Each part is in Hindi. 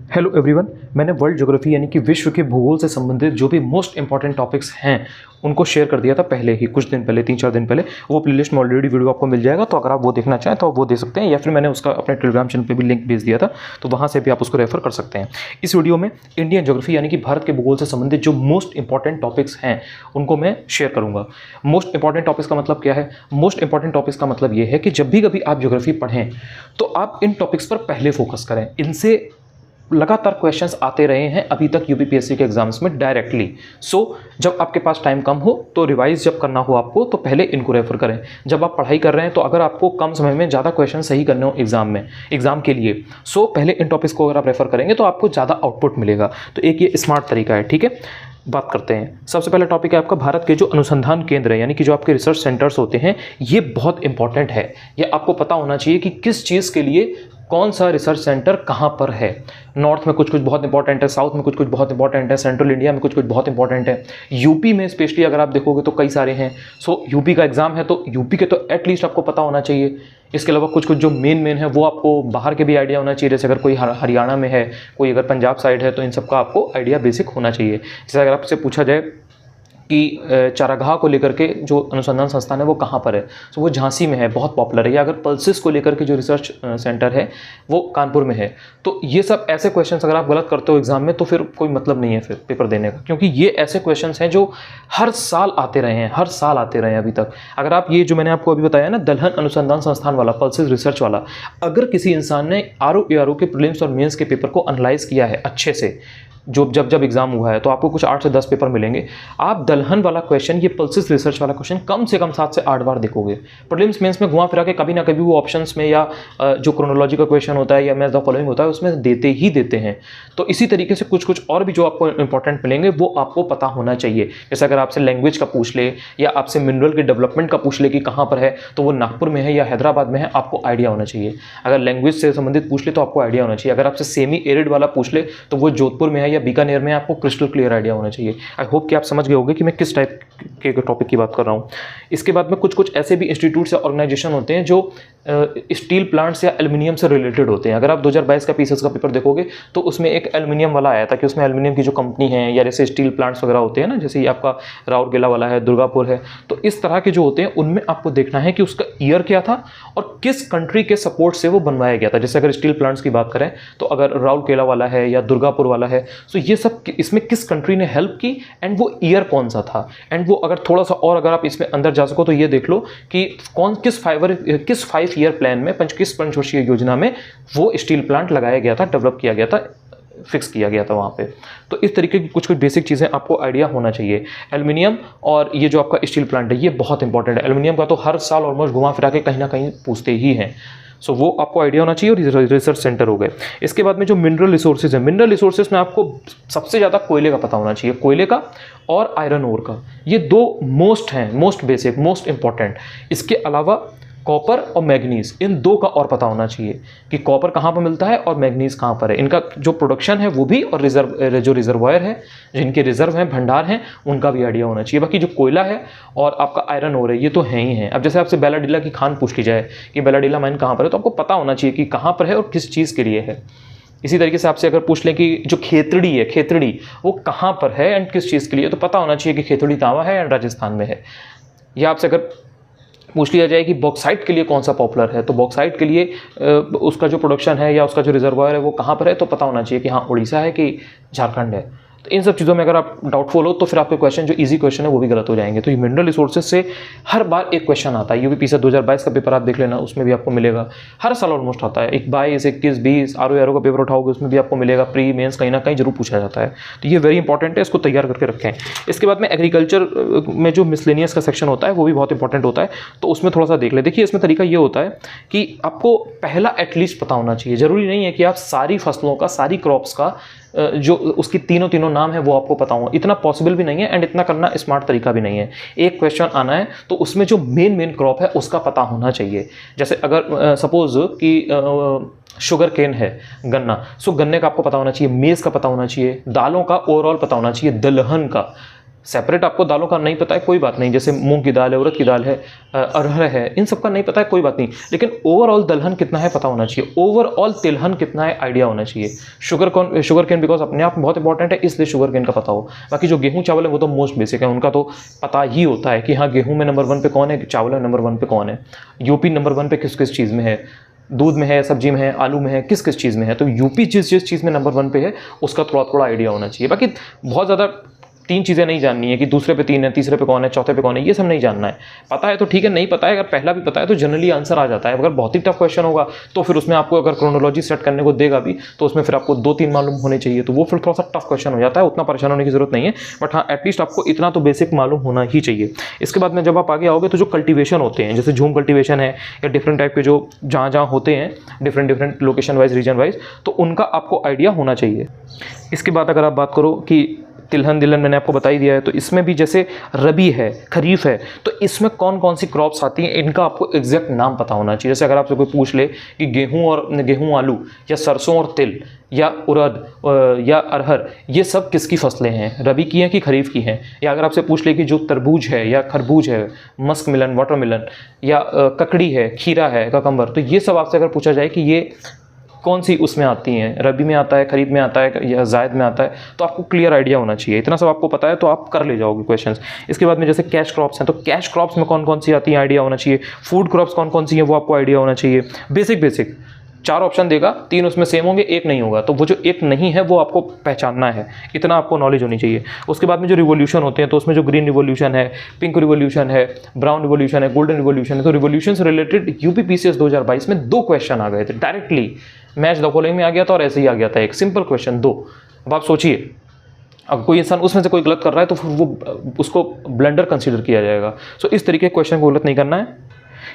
Hello everyone. मैंने वर्ल्ड ज्योग्राफी यानी कि विश्व के भूगोल से संबंधित जो भी मोस्ट इंपॉर्टेंट टॉपिक्स हैं उनको शेयर कर दिया था पहले ही, कुछ दिन पहले, 3-4 दिन पहले। वो प्लेलिस्ट में ऑलरेडी वीडियो आपको मिल जाएगा, तो अगर आप वो देखना चाहें तो आप वो देख सकते हैं, या फिर मैंने उसका अपने टेलीग्राम चैनल पे भी लिंक भेज दिया था, तो वहाँ से भी आप उसको रेफर कर सकते हैं। इस वीडियो में इंडियन ज्योग्राफी यानी कि भारत के भूगोल से संबंधित जो मोस्ट इंपॉर्टेंट टॉपिक्स हैं उनको मैं शेयर करूँगा। मोस्ट इंपॉर्टेंट टॉपिक्स का मतलब क्या है? मोस्ट इंपॉर्टेंट टॉपिक्स का मतलब ये है कि जब भी कभी आप ज्योग्राफी पढ़ें तो आप इन टॉपिक्स पर पहले फोकस करें। इनसे लगातार क्वेश्चंस आते रहे हैं अभी तक यूपीपीएससी के एग्जाम्स में डायरेक्टली। जब आपके पास टाइम कम हो तो रिवाइज जब करना हो आपको तो पहले इनको रेफर करें। जब आप पढ़ाई कर रहे हैं तो अगर आपको कम समय में ज़्यादा क्वेश्चन सही करने हो एग्जाम के लिए, पहले इन टॉपिक्स को अगर आप रेफर करेंगे तो आपको ज़्यादा आउटपुट मिलेगा। तो एक ये स्मार्ट तरीका है, ठीक है। बात करते हैं। सबसे पहला टॉपिक है आपका भारत के जो अनुसंधान केंद्र है, यानी कि जो आपके रिसर्च सेंटर्स होते हैं, ये बहुत इंपॉर्टेंट है। ये आपको पता होना चाहिए कि किस चीज़ के लिए कौन सा रिसर्च सेंटर कहाँ पर है। नॉर्थ में कुछ कुछ बहुत इंपॉर्टेंट है, साउथ में कुछ कुछ बहुत इंपॉर्टेंट है, सेंट्रल इंडिया में कुछ कुछ बहुत इंपॉर्टेंट है, यूपी में स्पेशली अगर आप देखोगे तो कई सारे हैं। यूपी का एग्जाम है तो यूपी के तो एटलीस्ट आपको पता होना चाहिए। इसके अलावा कुछ कुछ जो मेन है वो आपको बाहर के भी आइडिया होना चाहिए। जैसे अगर कोई हरियाणा में है, कोई अगर पंजाब साइड है, तो इन सब का आपको आइडिया बेसिक होना चाहिए। जैसे अगर आपसे पूछा जाए कि चारागाह को लेकर के जो अनुसंधान संस्थान है वो कहाँ पर है, तो वो झांसी में है, बहुत पॉपुलर है। या अगर पल्सिस को लेकर के जो रिसर्च सेंटर है वो कानपुर में है। तो ये सब ऐसे क्वेश्चंस अगर आप गलत करते हो एग्जाम में तो फिर कोई मतलब नहीं है फिर पेपर देने का, क्योंकि ये ऐसे क्वेश्चंस हैं जो हर साल आते रहे हैं, हर साल आते रहे हैं अभी तक। अगर आप ये जो मैंने आपको अभी बताया ना, दलहन अनुसंधान संस्थान वाला, पल्सिस रिसर्च वाला, अगर किसी इंसान ने आरओ के प्रीलिम्स और मेंस के पेपर को एनालाइज किया है अच्छे से, जब एग्जाम हुआ है, तो आपको कुछ 8 से 10 पेपर मिलेंगे। आप दलहन वाला क्वेश्चन, ये पल्सिस रिसर्च वाला क्वेश्चन कम से कम 7 से 8 बार देखोगे। प्रीलिम्स मेंस में घुमा फिरा के कभी ना कभी वो ऑप्शंस में या जो क्रोनोलॉजी का क्वेश्चन होता है या मैच द फॉलोइंग होता है उसमें देते ही देते हैं। तो इसी तरीके से कुछ कुछ और भी जो आपको इंपॉर्टेंट मिलेंगे वो आपको पता होना चाहिए। जैसे अगर आपसे लैंग्वेज का पूछ ले या आपसे मिनरल के डेवलपमेंट का पूछ ले कि कहाँ पर है, तो वो नागपुर में है या हैदराबाद में है, आपको आइडिया होना चाहिए। अगर लैंग्वेज से संबंधित पूछ ले तो आपको आइडिया होना चाहिए। अगर आपसे सेमी एरिड वाला पूछ ले तो वो जोधपुर में है या बीकानेर में, आपको क्रिस्टल क्लियर आइडिया होना चाहिए। आई होप कि आप समझ गए होंगे कि मैं किस टाइप के टॉपिक की बात कर रहा हूँ। इसके बाद में कुछ कुछ ऐसे भी इंस्टीट्यूट्स या ऑर्गेनाइजेशन होते हैं जो स्टील प्लांट्स या एल्युमिनियम से रिलेटेड होते हैं। अगर आप 2022 का पीसीएस का पेपर देखोगे तो उसमें एक एल्युमिनियम वाला आया था कि उसमें एल्युमिनियम की जो कंपनी है या जैसे स्टील प्लांट्स वगैरह होते हैं ना, जैसे ये आपका राउरकेला वाला है, दुर्गापुर है, तो इस तरह के जो होते हैं उनमें आपको देखना है कि उसका ईयर क्या था और किस कंट्री के सपोर्ट से वो बनवाया गया था। जैसे अगर स्टील प्लांट्स की बात करें तो अगर राउरकेला वाला है या दुर्गापुर वाला है, तो ये सब इसमें किस कंट्री ने हेल्प की एंड वो ईयर कौन सा था। एंड वो अगर थोड़ा सा और अगर आप इसमें अंदर जा सको तो ये देख लो कि किस 5 ईयर प्लान में, किस पंचवर्षीय योजना में वो स्टील प्लांट लगाया गया था, डेवलप किया गया था, फिक्स किया गया था वहाँ पे। तो इस तरीके की कुछ कुछ बेसिक चीज़ें आपको आइडिया होना चाहिए। एल्युमिनियम और ये जो आपका स्टील प्लांट है ये बहुत इंपॉर्टेंट है। एल्युमिनियम का तो हर साल ऑलमोस्ट घुमा फिरा के कहीं ना कहीं पूछते ही हैं। वो आपको आइडिया होना चाहिए और रिसर्च सेंटर हो गए। इसके बाद में जो मिनरल रिसोर्सेज है, मिनरल रिसोर्सेज में आपको सबसे ज़्यादा कोयले का पता होना चाहिए, कोयले का और आयरन ओर का। ये 2 मोस्ट हैं, मोस्ट बेसिक, मोस्ट इंपॉर्टेंट। इसके अलावा कॉपर और मैग्नीज, इन 2 का और पता होना चाहिए कि कॉपर कहाँ पर मिलता है और मैग्नीज कहाँ पर है। इनका जो प्रोडक्शन है वो भी, और जो रिजर्वायर है, जिनके रिजर्व हैं, भंडार हैं, उनका भी आइडिया होना चाहिए। बाकी जो कोयला है और आपका आयरन ओर है ये तो है ही है। अब जैसे आपसे बेलाडीला की खान पूछ ली जाए कि बेलाडीला माइन कहाँ पर है, तो आपको पता होना चाहिए कि कहाँ पर है और किस चीज़ के लिए है। इसी तरीके से आपसे अगर पूछ लें कि जो खेतड़ी है, खेतड़ी वो कहाँ पर है एंड किस चीज़ के लिए, तो पता होना चाहिए कि खेतड़ी तावा है एंड राजस्थान में है। या आपसे अगर पूछ लिया जाए कि बॉक्साइट के लिए कौन सा पॉपुलर है, तो बॉक्साइट के लिए उसका जो प्रोडक्शन है या उसका जो रिजर्वायर है वो कहाँ पर है, तो पता होना चाहिए कि हाँ उड़ीसा है कि झारखंड है। तो इन सब चीज़ों में अगर आप डाउटफुल हो तो फिर आपके क्वेश्चन जो इजी क्वेश्चन है वो भी गलत हो जाएंगे। तो ये मिनरल रिसोर्सेज से हर बार एक क्वेश्चन आता है। यूपीपीएससी 2022 का पेपर आप देख लेना, उसमें भी आपको मिलेगा। हर साल ऑलमोस्ट आता है। 22, 21, 20 आरओ का पेपर उठाओगे उसमें भी आपको मिलेगा। प्री मेंस कहीं ना कहीं जरूर पूछा जाता है। तो ये वेरी इंपॉर्टेंट है, इसको तैयार करके रखें। इसके बाद में एग्रीकल्चर में जो मिसलेनियस का सेक्शन होता है वो भी बहुत इंपॉर्टेंट होता है, तो उसमें थोड़ा सा देख ले। देखिए इसमें तरीका ये होता है कि आपको पहला एटलीस्ट पता होना चाहिए। जरूरी नहीं है कि आप सारी फसलों का, सारी क्रॉप्स का जो उसकी तीनों नाम है वो आपको पता हो, इतना पॉसिबल भी नहीं है एंड इतना करना स्मार्ट तरीका भी नहीं है। एक क्वेश्चन आना है तो उसमें जो मेन क्रॉप है उसका पता होना चाहिए। जैसे अगर सपोज कि शुगर केन है, गन्ना, गन्ने का आपको पता होना चाहिए, मेज़ का पता होना चाहिए, दालों का ओवरऑल पता होना चाहिए, दलहन का, सेपरेट आपको दालों का नहीं पता है कोई बात नहीं, जैसे मूंग की दाल है, उड़द की दाल है, अरहर है, इन सब का नहीं पता है कोई बात नहीं, लेकिन ओवरऑल दलहन कितना है पता होना चाहिए, ओवरऑल तिलहन कितना है आइडिया होना चाहिए। शुगर केन बिकॉज अपने आप में बहुत इंपॉर्टेंट है, इसलिए शुगर केन का पता हो। बाकी जो गेहूं चावल है वो तो मोस्ट बेसिक है, उनका तो पता ही होता है कि हाँ गेहूं में नंबर 1 पे कौन है, चावल में नंबर 1 पे कौन है, यूपी नंबर 1 पे किस किस चीज़ में है, दूध में है, सब्जी में है, आलू में है, किस किस चीज़ में है। तो यूपी जिस जिस चीज़ में नंबर 1 पे है उसका थोड़ा थोड़ा आइडिया होना चाहिए। बाकी बहुत ज़्यादा 3 चीज़ें नहीं जाननी है कि दूसरे पे 3 है, तीसरे पे कौन है, चौथे पे कौन है, ये सब नहीं जानना है। पता है तो ठीक है, नहीं पता है अगर पहला भी पता है तो जनरली आंसर आ जाता है। अगर बहुत ही टफ क्वेश्चन होगा तो फिर उसमें आपको अगर क्रोनोलॉजी सेट करने को देगा भी तो उसमें फिर आपको 2-3 मालूम होने चाहिए, तो वो फिर थोड़ा सा टफ क्वेश्चन हो जाता है। उतना परेशान होने की जरूरत नहीं है, बट हाँ एटलीस्ट आपको इतना तो बेसिक मालूम होना ही चाहिए। इसके बाद में जब आप आगे आओगे तो जो कल्टिवेशन होते हैं, जैसे झूम कल्टिवेशन है या डिफरेंट टाइप के जो जहाँ होते हैं different location wise, region wise, तो उनका आपको आइडिया होना चाहिए। इसके बाद अगर आप बात करो कि तिलहन दिलहन मैंने आपको बता ही दिया है, तो इसमें भी जैसे रबी है, खरीफ है, तो इसमें कौन कौन सी क्रॉप्स आती हैं इनका आपको एग्जैक्ट नाम पता होना चाहिए। जैसे अगर आपसे कोई पूछ ले कि गेहूं आलू या सरसों और तिल या उड़द या अरहर ये सब किसकी फसलें हैं, रबी की हैं कि खरीफ की हैं, या अगर आपसे पूछ ले कि जो तरबूज है या खरबूज है, मस्क मिलन, वाटरमेलन या ककड़ी है, खीरा है, ककम्बर, तो ये सब आपसे अगर पूछा जाए कि ये कौन सी उसमें आती हैं, रबी में आता है, खरीफ में आता है या जायद में आता है, तो आपको क्लियर आइडिया होना चाहिए। इतना सब आपको पता है तो आप कर ले जाओगे क्वेश्चंस। इसके बाद में जैसे कैश क्रॉप्स हैं, तो कैश क्रॉप्स में कौन कौन सी आती हैं आइडिया होना चाहिए, फूड क्रॉप्स कौन कौन सी हैं वो आपको आइडिया होना चाहिए। बेसिक 4 ऑप्शन देगा, 3 उसमें सेम होंगे, 1 नहीं होगा, तो वो जो 1 नहीं है वो आपको पहचानना है, इतना आपको नॉलेज होनी चाहिए। उसके बाद में जो रिवोल्यूशन होते हैं, तो उसमें जो ग्रीन रिवोल्यूशन है, पिंक रिवोल्यूशन है, ब्राउन रिवोल्यूशन है, गोल्डन रिवोल्यूशन है, तो रिवोल्यूशन से रिलेटेड यूपी पीसीएस 2022 में 2 क्वेश्चन आ गए थे डायरेक्टली, मैच द फॉलोइंग में आ गया था और ऐसे ही आ गया था एक सिंपल क्वेश्चन 2। अब आप सोचिए, अब कोई इंसान उसमें से कोई गलत कर रहा है तो फिर वो उसको ब्लंडर कंसीडर किया जाएगा। सो इस तरीके के क्वेश्चन को गलत नहीं करना है।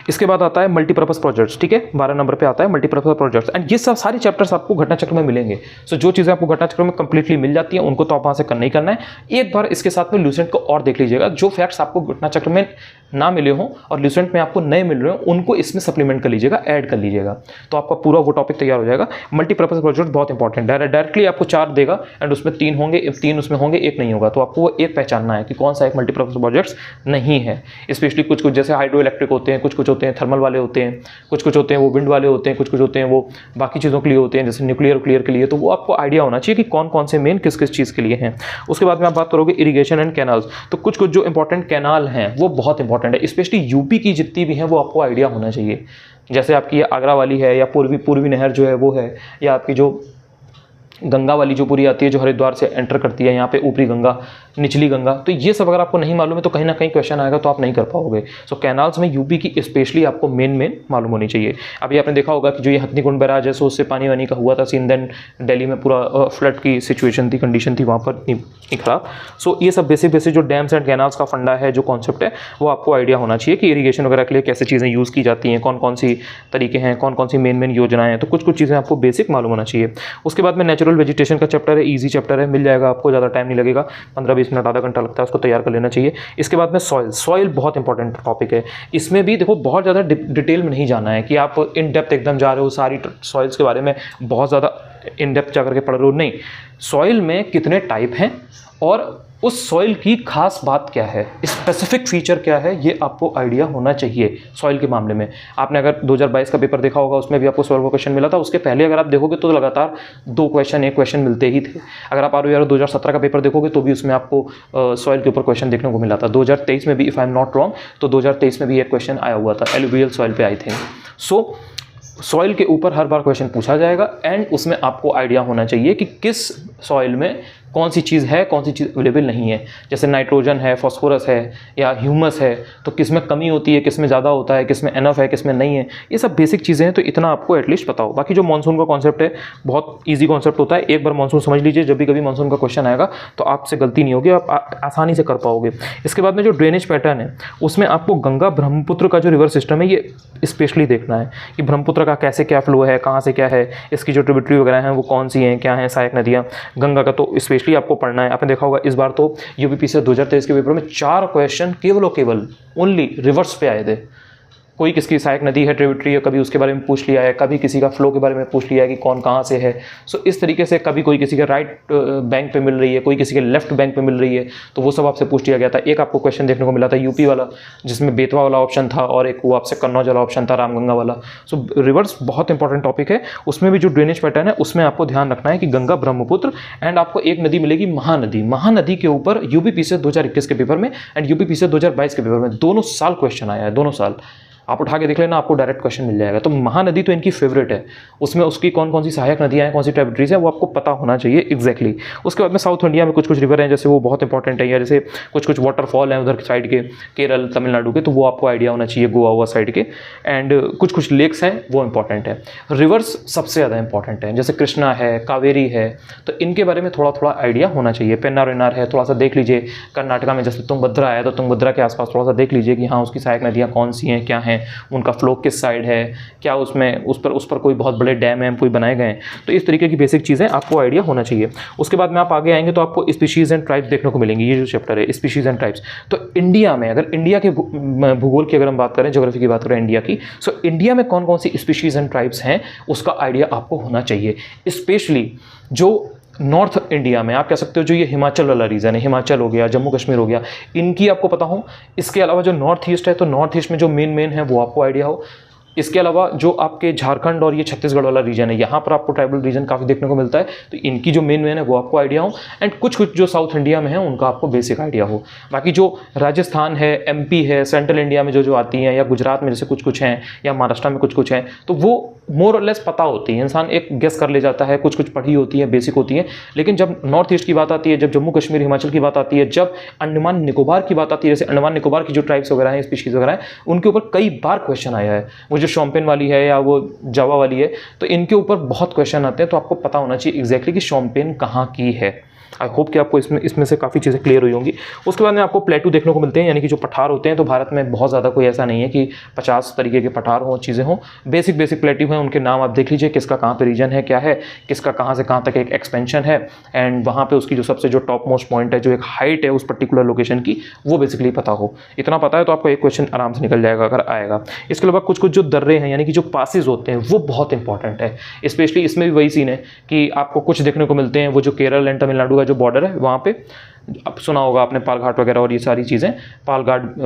इसके बाद आता है मल्टीपर्पज प्रोजेक्ट्स, ठीक है, 12 नंबर पे आता है मल्टीपर्पज प्रोजेक्ट्स, एंड ये सब सारी चैप्टर्स आपको घटना चक्र में मिलेंगे। सो जो चीज़ें आपको घटना चक्र में कंप्लीटली मिल जाती हैं उनको तो आप वहाँ से करना ही करना है। एक बार इसके साथ में ल्यूसेंट को और देख लीजिएगा, जो फैक्ट्स आपको घटना चक्र में ना मिले हों और ल्यूसेंट में आपको नए मिल रहे हो उनको इसमें सप्लीमेंट कर लीजिएगा, ऐड कर लीजिएगा, तो आपका पूरा वो टॉपिक तैयार हो जाएगा। मल्टीपर्पज प्रोजेक्ट बहुत इंपॉर्टेंट है, डायरेक्टली आपको 4 देगा एंड उसमें 3 होंगे, 3 उसमें होंगे, 1 नहीं होगा, तो आपको वो एक पहचानना है कि कौन सा एक मल्टीपर्पज प्रोजेक्ट्स नहीं है। स्पेशली कुछ जैसे हाइड्रो इलेक्ट्रिक होते हैं, कुछ होते हैं थर्मल वाले होते हैं, कुछ होते हैं वो विंड वाले होते हैं, कुछ होते हैं वो बाकी चीज़ों के लिए होते हैं, जैसे न्यूक्लियर के लिए, तो वो आपको आइडिया होना चाहिए कि कौन कौन से मेन किस किस चीज़ के लिए हैं। उसके बाद में आप बात करोगे इरिगेशन एंड कैनाल्स, तो कुछ जो इंपॉर्टेंट कैनाल हैं वो बहुत इंपॉर्टेंट है, स्पेशली यूपी की जितनी भी हैं वो आपको आइडिया होना चाहिए। जैसे आपकी आगरा वाली है, या पूर्वी नहर जो है वो है, या आपकी जो गंगा वाली जो पूरी आती है जो हरिद्वार से एंटर करती है, यहाँ पे ऊपरी गंगा, निचली गंगा, तो ये सब अगर आपको नहीं मालूम है तो कहीं ना कहीं क्वेश्चन आएगा तो आप नहीं कर पाओगे। सो कैनाल्स में यूपी की स्पेशली आपको मेन मालूम होनी चाहिए। अभी आपने देखा होगा कि जो ये हथनीकुंड बैराज है, सो उससे पानी वानी का हुआ था सीन, देन दिल्ली में पूरा फ्लड की सिचुएशन थी, कंडीशन थी वहाँ पर इतनी खराब। सो ये सब बेसिक जो डैम्स एंड कैनाल्स का फंडा है, जो कॉन्सेप्ट है, वो आपको आइडिया होना चाहिए कि इरीगेशन वगैरह के लिए कैसे चीज़ें यूज़ की जाती हैं, कौन कौन सी तरीके हैं, कौन कौन सी मेन योजनाएं हैं, तो कुछ चीज़ें आपको बेसिक मालूम होना चाहिए। उसके बाद में नेचुरल वेजिटेशन का चैप्टर है, ईजी चैप्टर है, मिल जाएगा आपको, ज़्यादा टाइम नहीं लगेगा, 15-20 मिनट, आधा घंटा लगता है, उसको तैयार कर लेना चाहिए। इसके बाद में सॉइल बहुत इंपॉर्टेंट टॉपिक है। इसमें भी देखो बहुत ज़्यादा डिटेल में नहीं जाना है कि आप इन डेप्थ एकदम जा रहे हो सारी सॉइल्स के बारे में बहुत ज़्यादा इन डेप्थ जा करके पढ़ रहे हो, नहीं। सॉइल में कितने टाइप हैं और उस सॉइल की खास बात क्या है, स्पेसिफिक फीचर क्या है, ये आपको आइडिया होना चाहिए सॉइल के मामले में। आपने अगर 2022 का पेपर देखा होगा, उसमें भी आपको सॉइल का क्वेश्चन मिला था। उसके पहले अगर आप देखोगे तो लगातार 2 क्वेश्चन 1 क्वेश्चन मिलते ही थे। अगर आप 2017 का पेपर देखोगे तो भी उसमें आपको सॉइल के ऊपर क्वेश्चन देखने को मिला था। 2023 में भी, if I am not wrong, तो 2023 में भी एक क्वेश्चन आया हुआ था, एलुवियल सॉइल पे आई थे। सो सॉइल के ऊपर हर बार क्वेश्चन पूछा जाएगा एंड उसमें आपको आइडिया होना चाहिए कि किस सॉइल में कौन सी चीज़ है, कौन सी चीज़ अवेलेबल नहीं है। जैसे नाइट्रोजन है, फॉस्फोरस है या ह्यूमस है, तो किस में कमी होती है, किस में ज़्यादा होता है, किस में एनफ है, किस में नहीं है। ये सब बेसिक चीज़ें हैं, तो इतना आपको एटलीस्ट पता हो। बाकी जो मानसून का कॉन्सेप्ट है बहुत ईजी कॉन्सेप्ट होता है, एक बार मानसून समझ लीजिए, जब भी कभी मानसून का क्वेश्चन आएगा तो आपसे गलती नहीं होगी, आप आसानी से कर पाओगे। इसके बाद में जो ड्रेनेज पैटर्न है उसमें आपको गंगा ब्रह्मपुत्र का जो रिवर सिस्टम है ये स्पेशली देखना है कि ब्रह्मपुत्र का कैसे क्या फ्लो है, कहाँ से क्या है, इसकी जो ट्रिब्यूटरी वगैरह हैं वो कौन सी हैं, क्या हैं, सहायक नदियाँ। गंगा का तो स्पेशली आपको पढ़ना है। आपने देखा होगा इस बार तो यूपीपीसीएस 2023 के पेपर में 4 क्वेश्चन केवल ओनली रिवर्स पे आए थे। कोई किसकी सहायक नदी है, ट्रिब्यूटरी है, कभी उसके बारे में पूछ लिया है, कभी किसी का फ्लो के बारे में पूछ लिया है कि कौन कहाँ से है। सो इस तरीके से कभी कोई किसी के राइट बैंक पे मिल रही है, कोई किसी के लेफ्ट बैंक पे मिल रही है, तो वो सब आपसे पूछ लिया गया था। एक आपको क्वेश्चन देखने को मिला था यूपी वाला, जिसमें बेतवा वाला ऑप्शन था, और एक वो आपसे कन्नौज वाला ऑप्शन था, रामगंगा वाला। सो रिवर्स बहुत इंपॉर्टेंट टॉपिक है। उसमें भी जो ड्रेनेज पैटर्न है उसमें आपको ध्यान रखना है कि गंगा, ब्रह्मपुत्र, एंड आपको एक नदी मिलेगी महानदी। महानदी के ऊपर यूपीपीसीएस 2021 के पेपर में एंड यूपीपीसीएस 2022 के पेपर में दोनों साल क्वेश्चन आया है, दोनों साल। आप उठा के देख लेना, आपको डायरेक्ट क्वेश्चन मिल जाएगा। तो महानदी तो इनकी फेवरेट है, उसमें उसकी कौन कौन सी सहायक नदियाँ हैं, कौन सी ट्रिब्यूटरीज हैं, वो आपको पता होना चाहिए एग्जैक्टली। उसके बाद में साउथ इंडिया में कुछ कुछ रिवर हैं, जैसे वो बहुत इंपॉर्टेंट है, या जैसे कुछ कुछ वाटरफॉल हैं उधर साइड के, केरल, तमिलनाडु के, तो वो आपको आइडिया होना चाहिए, गोवा हुआ साइड के। एंड कुछ कुछ लेक्स हैं वो इंपॉर्टेंट है। रिवर्स सबसे ज़्यादा इंपॉर्टेंट है, जैसे कृष्णा है, कावेरी है, तो इनके बारे में थोड़ा थोड़ा आइडिया होना चाहिए। पेन्नार वेन्नार है, थोड़ा सा देख लीजिए। कर्नाटका में जैसे तुंगभद्रा है, तो तुंगभद्रा के आसपास थोड़ा सा देख लीजिए कि हाँ उसकी सहायक नदियाँ कौन सी हैं, क्या हैं, उनका फ्लो किस साइड है, क्या उसमें उस पर कोई बहुत बड़े डैम है कोई बनाए गए हैं। तो इस तरीके की बेसिक चीज़ें आपको आइडिया होना चाहिए। उसके बाद में आप आगे आएंगे तो आपको स्पीशीज़ एंड ट्राइब्स देखने को मिलेंगी। ये जो चैप्टर है स्पीशीज़ एंड ट्राइब्स, तो इंडिया में अगर इंडिया के भूगोल की अगर हम बात करें, ज्योग्राफी की बात करें इंडिया की, सो इंडिया में कौन कौन सी स्पीशीज़ एंड ट्राइब्स हैं उसका आइडिया आपको होना चाहिए। स्पेशली जो नॉर्थ इंडिया में आप कह सकते हो, जो ये हिमाचल वाला रीजन है, हिमाचल हो गया, जम्मू कश्मीर हो गया, इनकी आपको पता हो। इसके अलावा जो नॉर्थ ईस्ट है, तो नॉर्थ ईस्ट में जो मेन है वो आपको आइडिया हो। इसके अलावा जो आपके झारखंड और ये छत्तीसगढ़ वाला रीजन है, यहाँ पर आपको ट्राइबल रीजन काफ़ी देखने को मिलता है, तो इनकी जो मेन है वो आपको आइडिया हो। एंड कुछ कुछ जो साउथ इंडिया में है उनका आपको बेसिक आइडिया हो। बाकी जो राजस्थान है, एमपी है, सेंट्रल इंडिया में जो आती हैं, या गुजरात में जैसे कुछ कुछ हैं, या महाराष्ट्र में कुछ कुछ हैं, तो वो मोर और लेस पता होती है, इंसान एक गेस कर ले जाता है, कुछ कुछ पढ़ी होती है, बेसिक होती है। लेकिन जब नॉर्थ ईस्ट की बात आती है, जब जम्मू कश्मीर हिमाचल की बात आती है, जब अंडमान निकोबार की बात आती है, जैसे अंडमान निकोबार की जो ट्राइब्स वगैरह हैं, स्पीशीज वगैरह हैं, उनके ऊपर कई बार क्वेश्चन आया है। वो जो शोम्पेन वाली है या वो जावा वाली है, तो इनके ऊपर बहुत क्वेश्चन आते हैं। तो आपको पता होना चाहिए एग्जैक्टली कि शोम्पेन कहाँ की है। आई होप कि आपको इसमें से काफ़ी चीज़ें क्लियर हुई होंगी। उसके बाद में आपको प्लेटू देखने को मिलते हैं, यानी कि जो पठार होते हैं। तो भारत में बहुत ज़्यादा कोई ऐसा नहीं है कि 50 तरीके के पठार हों, चीज़ें हों। बेसिक प्लेटू हैं, उनके नाम आप देख लीजिए, किसका कहाँ पे रीजन है, क्या है, किसका कहाँ से कहाँ तक एक एक्सपेंशन है, एंड वहाँ पे उसकी जो सबसे जो टॉप मोस्ट पॉइंट है, जो एक हाइट है उस पर्टिकुलर लोकेशन की, वो बेसिकली पता हो। इतना पता है तो आपको एक क्वेश्चन आराम से निकल जाएगा अगर आएगा। इसके अलावा कुछ कुछ जो दर्रे हैं, यानी कि जो पासिस होते हैं, वो बहुत इंपॉर्टेंट है। स्पेशली इसमें भी वही सीन है कि आपको कुछ देखने को मिलते हैं, वो जो केरल एंड तमिलनाडु का जो बॉर्डर है, वहाँ पे अब सुना होगा आपने पालघाट वगैरह और ये सारी चीज़ें, पालघाट।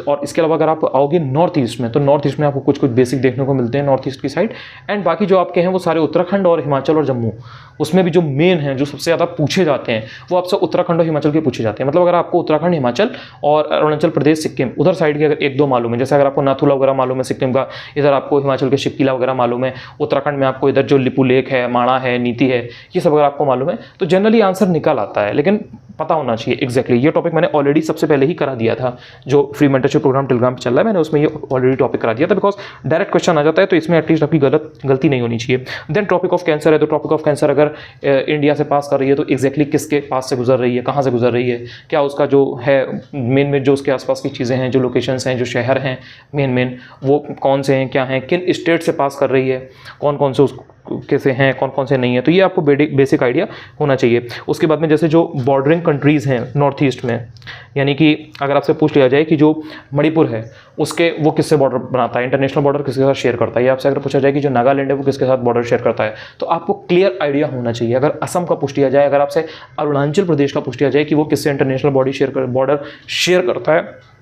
और इसके अलावा अगर आप आओगे नॉर्थ ईस्ट में, तो नॉर्थ ईस्ट में आपको कुछ कुछ बेसिक देखने को मिलते हैं नॉर्थ ईस्ट की साइड। एंड बाकी जो आपके हैं वो सारे उत्तराखंड और हिमाचल और जम्मू, उसमें भी जो मेन हैं, जो सबसे ज़्यादा पूछे जाते हैं, वो आपसे उत्तराखंड और हिमाचल के पूछे जाते हैं। मतलब अगर आपको उत्तराखंड, हिमाचल और अरुणाचल प्रदेश, सिक्किम, उधर साइड के अगर एक दो मालूम है, जैसे अगर आपको नाथुला वगैरह मालूम है सिक्किम का, इधर आपको हिमाचल के शिपकिला वगैरह मालूम है, उत्तराखंड में आपको इधर जो लिपू लेक है, माणा है, नीति है, ये सब अगर आपको मालूम है, तो जनरली आंसर निकल आता है। लेकिन पता होना चाहिए एग्जैक्टली। ये टॉपिक मैंने ऑलरेडी सबसे पहले ही करा दिया था, जो फ्री मेंटरशिप प्रोग्राम टेलीग्राम पे चल रहा है, मैंने उसमें ये ऑलरेडी टॉपिक करा दिया था, बिकॉज डायरेक्ट क्वेश्चन आ जाता है, तो इसमें एटलीस्ट आपकी गलती नहीं होनी चाहिए। देन टॉपिक ऑफ कैंसर है, तो टॉपिक ऑफ कैंसर अगर इंडिया से पास कर रही है, तो एग्जैक्टली किसके पास से गुजर रही है, कहाँ से गुजर रही है, क्या उसका जो है मेन जो उसके आसपास की चीज़ें हैं, जो लोकेशंस हैं, जो शहर हैं मेन वो कौन से हैं, क्या हैं, किन स्टेट से पास कर रही है, कौन कौन से उस कैसे हैं, कौन कौन से नहीं है, तो ये आपको बेसिक आइडिया होना चाहिए। उसके बाद में जैसे जो बॉर्डरिंग कंट्रीज़ हैं नॉर्थ ईस्ट में, यानी कि अगर आपसे पूछ लिया जाए कि जो मणिपुर है उसके वो किससे बॉर्डर बनाता है, इंटरनेशनल बॉर्डर किसके साथ शेयर करता है, या आपसे अगर पूछा जाए कि जो नागालैंड है वो किसके साथ बॉर्डर शेयर करता है, तो आपको क्लियर आइडिया होना चाहिए। अगर असम का पूछ लिया जाए, अगर आपसे अरुणाचल प्रदेश का पूछ लिया जाए कि वो किससे इंटरनेशनल बॉर्डर शेयर करता है,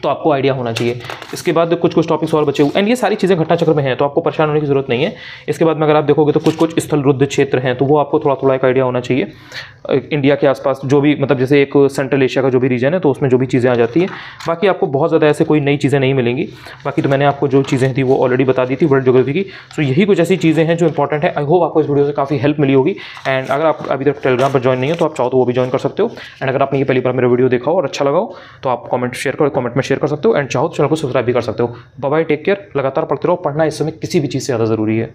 तो आपको आइडिया होना चाहिए। इसके बाद कुछ कुछ टॉपिक्स और बचे हुए, एंड ये सारी चीज़ें घटना चक्र में हैं, तो आपको परेशान होने की जरूरत नहीं है। इसके बाद में अगर आप देखोगे तो कुछ कुछ स्थल रुद्ध क्षेत्र हैं, तो वो आपको थोड़ा थोड़ा एक आइडिया होना चाहिए। इंडिया के आसपास जो भी, मतलब जैसे एक सेंट्रल एशिया का जो भी रीजन है, तो उसमें जो भी चीज़ें आ जाती हैं। बाकी आपको बहुत ज़्यादा ऐसे कोई नई चीज़ें नहीं मिलेंगी। बाकी तो मैंने आपको जो चीज़ें थी वो ऑलरेडी बता दी थी वर्ल्ड ज्योग्राफी की। सो यही कुछ ऐसी चीज़ें हैं जो इंपॉर्टेंट है। आई होप आपको इस वीडियो से काफ़ी हेल्प मिली होगी। एंड अगर आप अभी तक टेलीग्राम पर ज्वाइन नहीं हो, तो आप चाहो तो वो भी ज्वाइन कर सकते हो। एंड अगर आपने ये पहली बार मेरा वीडियो देखा हो और अच्छा लगा हो, तो आप कमेंट में शेयर कर सकते हो, एंड चाहो चैनल को सब्सक्राइब भी कर सकते हो। Bye bye, take care. लगातार पढ़ते रहो, पढ़ना इस समय किसी भी चीज़ से ज़्यादा ज़रूरी है।